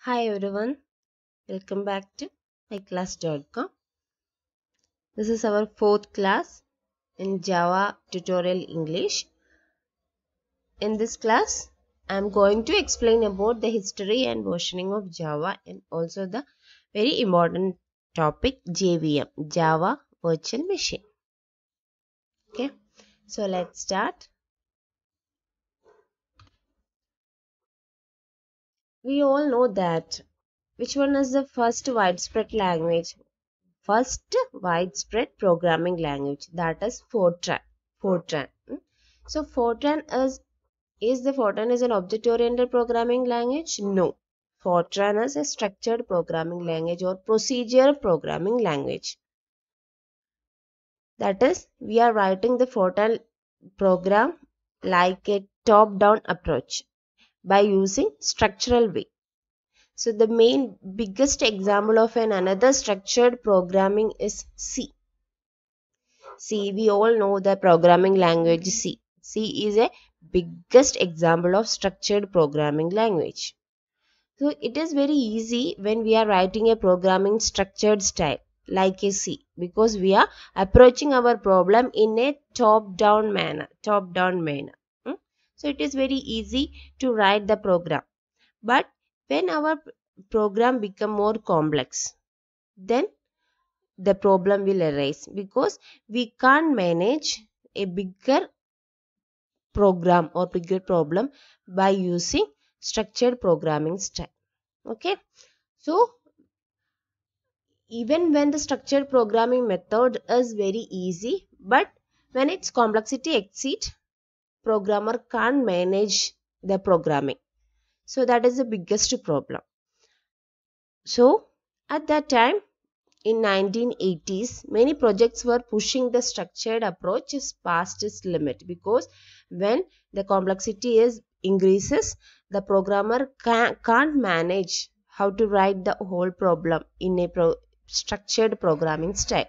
Hi everyone, welcome back to myclass.com. This is our fourth class in Java Tutorial English. In this class, I am going to explain about the history and versioning of Java and also the very important topic JVM, Java Virtual Machine. Okay, so let's start. We all know that which one is the first widespread language? First widespread programming language, that is Fortran. Fortran. So Fortran is the Fortran is an object-oriented programming language? No. Fortran is a structured programming language or procedural programming language. That is, we are writing the Fortran program like a top-down approach by using structural way. So the main biggest example of another structured programming is C. C, we all know the programming language C. C is a biggest example of structured programming language. So it is very easy when we are writing a programming structured style like a C, because we are approaching our problem in a top-down manner. Hmm? So it is very easy to write the program. But when our program become more complex, then the problem will arise, because we can't manage a bigger program or bigger problem by using structured programming style. Okay, so even when the structured programming method is very easy, but when its complexity exceeds, programmer can't manage the programming. So that is the biggest problem. So at that time, in 1980s, many projects were pushing the structured approach past its limit, because when the complexity is increases, the programmer can't manage how to write the whole problem in a structured programming style.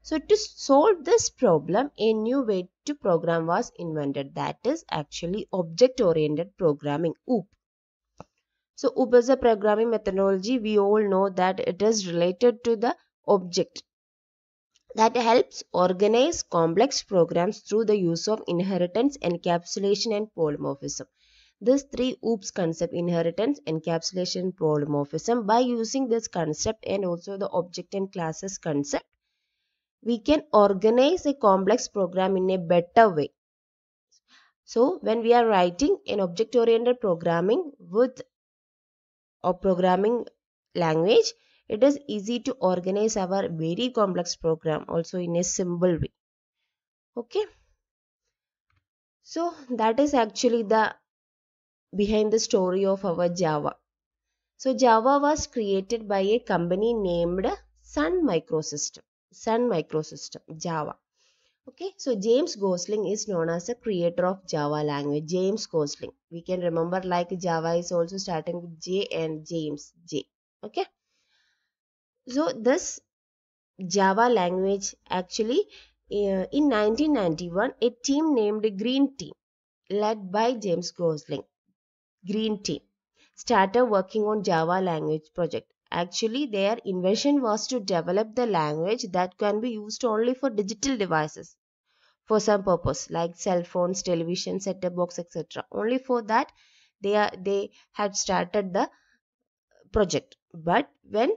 So to solve this problem, a new way to program was invented, that is actually object-oriented programming, OOP. So OOP is a programming methodology. We all know that it is related to the object that helps organize complex programs through the use of inheritance, encapsulation, and polymorphism. These three OOPs concept, inheritance, encapsulation, polymorphism. By using this concept and also the object and classes concept, we can organize a complex program in a better way. So when we are writing an object-oriented programming with a programming language, it is easy to organize our very complex program also in a simple way. Okay, so that is actually the behind the story of our Java. So Java was created by a company named Sun Microsystem. Sun Microsystem, Java. Okay, so James Gosling is known as the creator of Java language. James Gosling. We can remember like Java is also starting with J and James J. Okay, so this Java language actually in 1991, a team named Green Team, led by James Gosling, Green Team, started working on Java language project. Actually, their invention was to develop the language that can be used only for digital devices for some purpose, like cell phones, television, set-top box, etc. Only for that they had started the project. But when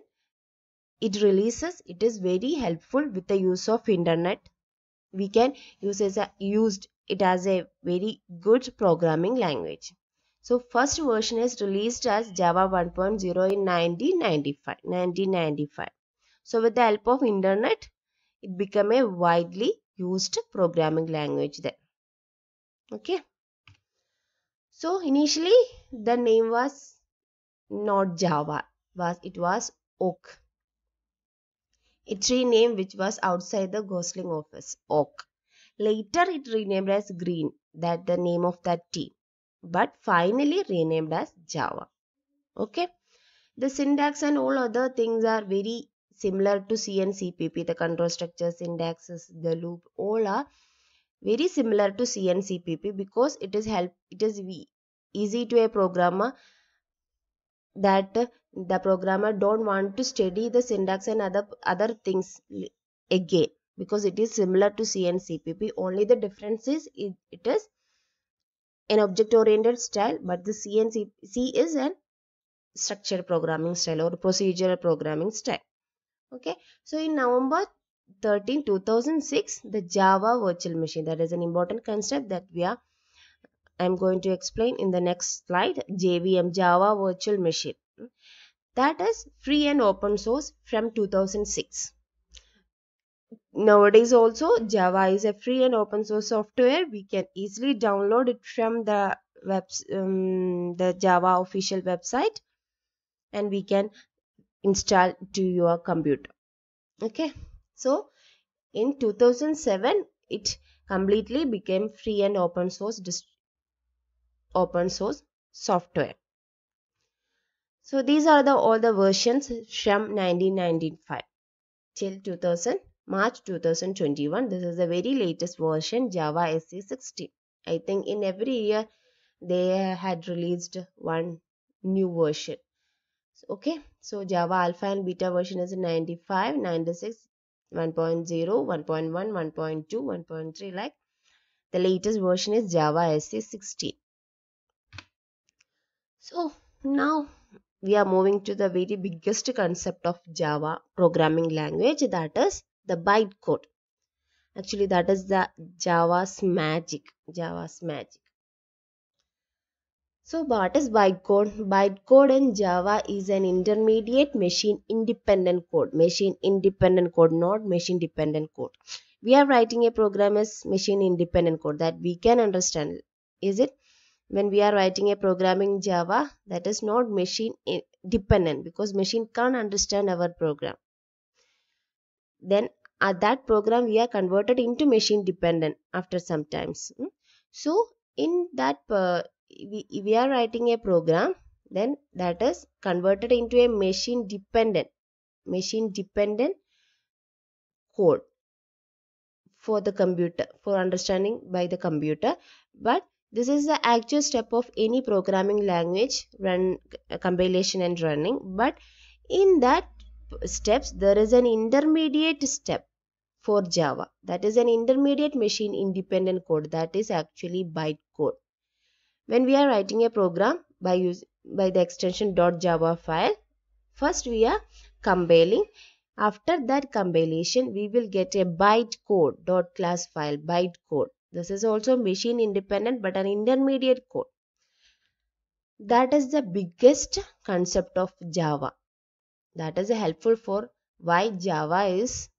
it releases, it is very helpful with the use of internet. We can used it as a very good programming language. So first version is released as Java 1.0 in 1995. So with the help of internet, it became a widely used programming language then. Okay. So initially the name was not Java, it was Oak. A tree name which was outside the Gosling office, Oak. Later it renamed as Green, that the name of that team, but finally renamed as Java. Okay, the syntax and all other things are very similar to C and CPP. The control structure, syntaxes, the loop, all are very similar to C and CPP, because it is easy to a programmer that the programmer don't want to study the syntax and other things again, because it is similar to C and CPP. Only the difference is it is an object oriented style, but the C and C is an structured programming style or procedural programming style. Okay, so in November 13, 2006, the Java virtual machine, that is an important concept that I'm going to explain in the next slide. JVM, Java virtual machine, that is free and open source from 2006. Nowadays also Java is a free and open source software. We can easily download it from the the Java official website, and we can install to your computer. Okay, so in 2007 it completely became free and open source software. So these are all the versions from 1995 till March 2021. This is the very latest version, Java SE 16. I think in every year they had released one new version. Okay, so Java alpha and beta version is 95, 96, 1.0, 1.1, 1.2, 1.3, like the latest version is Java SE 16. So now we are moving to the very biggest concept of Java programming language, that is the bytecode. Actually, that is the Java's magic. So what is bytecode? Bytecode in Java is an intermediate machine independent code. Machine independent code, not machine dependent code. We are writing a program as machine independent code that we can understand. Is it? When we are writing a program in Java, that is not machine dependent, because machine can't understand our program. Then that program we are converted into machine dependent after some times. So in that we are writing a program, then that is converted into a machine dependent code for the computer, for understanding by the computer. But this is the actual step of any programming language, compilation and running. But in that steps there is an intermediate step for Java, that is an intermediate machine independent code, that is actually bytecode. When we are writing a program by the extension .java file, first we are compiling. After that compilation, we will get a bytecode .class file, bytecode. This is also machine independent but an intermediate code. That is the biggest concept of Java. That is helpful for why Java is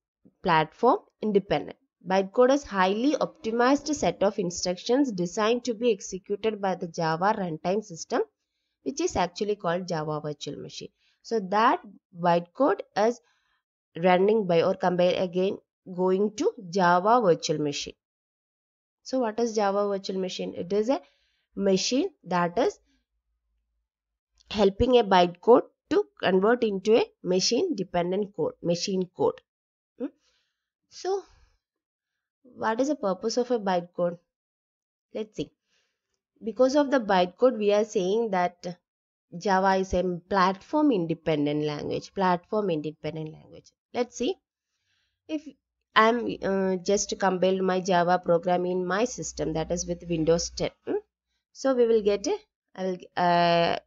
platform independent. Bytecode is highly optimized set of instructions designed to be executed by the Java runtime system, which is actually called Java virtual machine. So that bytecode is running by or compile again going to Java virtual machine. So what is Java virtual machine? It is a machine that is helping a bytecode to convert into a machine dependent code, machine code. So what is the purpose of a bytecode? Let's see. Because of the bytecode, we are saying that Java is a platform independent language. Let's see. If I'm just compiled my Java program in my system, that is with Windows 10. So we will get a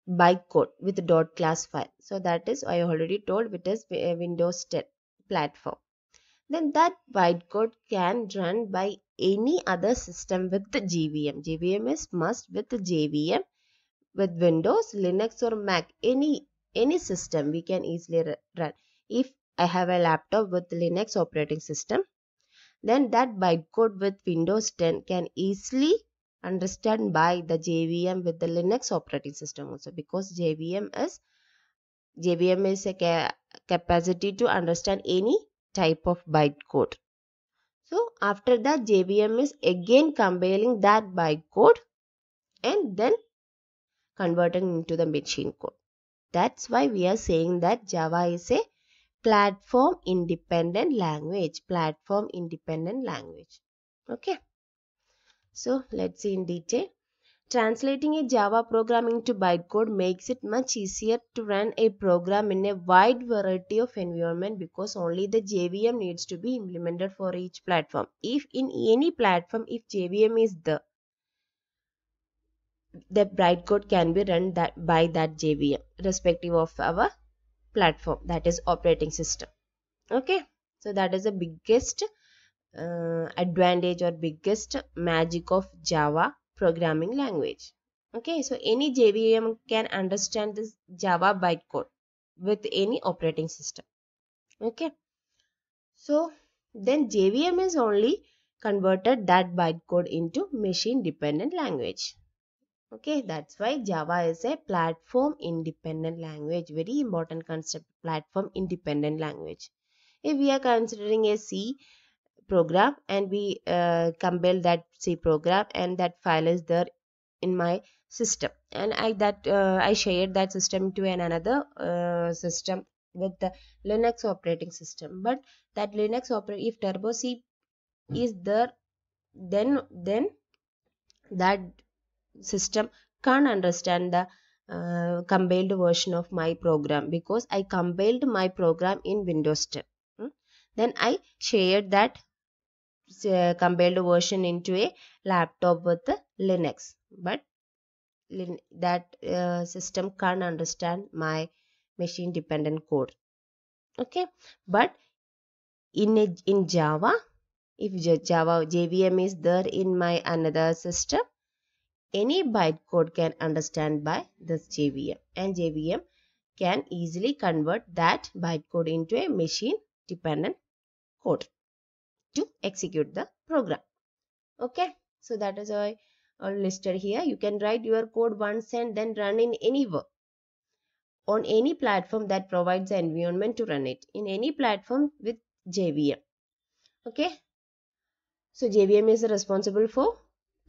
bytecode with .class file. So that is, I already told, it is a Windows 10 platform. Then that bytecode can run by any other system with the JVM. JVM is must with the JVM. With Windows, Linux or Mac, any system we can easily run. If I have a laptop with Linux operating system, then that bytecode with Windows 10 can easily understand by the JVM with the Linux operating system also, because JVM is a capacity to understand any type of bytecode. So after that, JVM is again compiling that bytecode and then converting into the machine code. That's why we are saying that Java is a platform independent language. Okay. So let's see in detail. Translating a Java program into bytecode makes it much easier to run a program in a wide variety of environment because only the JVM needs to be implemented for each platform. If in any platform, if JVM is there, the bytecode can be run by that JVM, respective of our platform, that is operating system. Okay, so that is the biggest advantage or biggest magic of Java programming language. Okay, so any JVM can understand this Java bytecode with any operating system. Okay, so then JVM is only converted that bytecode into machine dependent language. Okay, that's why Java is a platform independent language. Very important concept, platform independent language. If we are considering a C program and we compile that C program and that file is there in my system, and I shared that system to another system with the Linux operating system. But that Linux operating, if Turbo C is there, then that system can't understand the compiled version of my program because I compiled my program in Windows 10. Then I shared that compiled version into a laptop with Linux, but that system can't understand my machine dependent code. Okay, but in Java, if Java JVM is there in my another system, any bytecode can understand by this JVM, and JVM can easily convert that bytecode into a machine dependent code to execute the program. Okay, so that is all listed here. You can write your code once and then run in anywhere on any platform that provides the environment to run it in any platform with JVM. Okay, so JVM is responsible for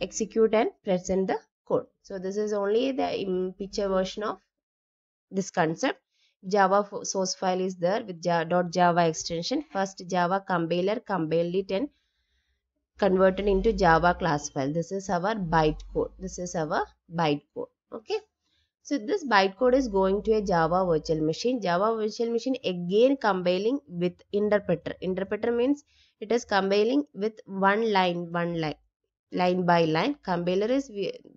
execute and present the code. So this is only the picture version of this concept. Java source file is there with .java extension. First Java compiler compiled it and converted into Java class file. This is our bytecode. This is our bytecode. Okay. So this bytecode is going to a Java virtual machine. Java virtual machine again compiling with interpreter. Interpreter means it is compiling with one line by line. Compiler is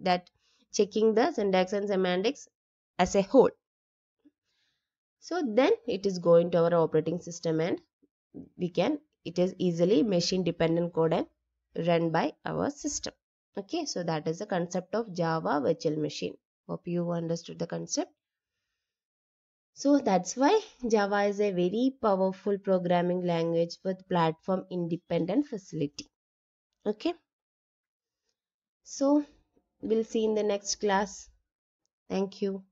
that checking the syntax and semantics as a whole. So then it is going to our operating system and it is easily machine dependent code and run by our system. Okay, so that is the concept of Java virtual machine. Hope you understood the concept. So that's why Java is a very powerful programming language with platform independent facility. Okay, so we'll see in the next class. Thank you.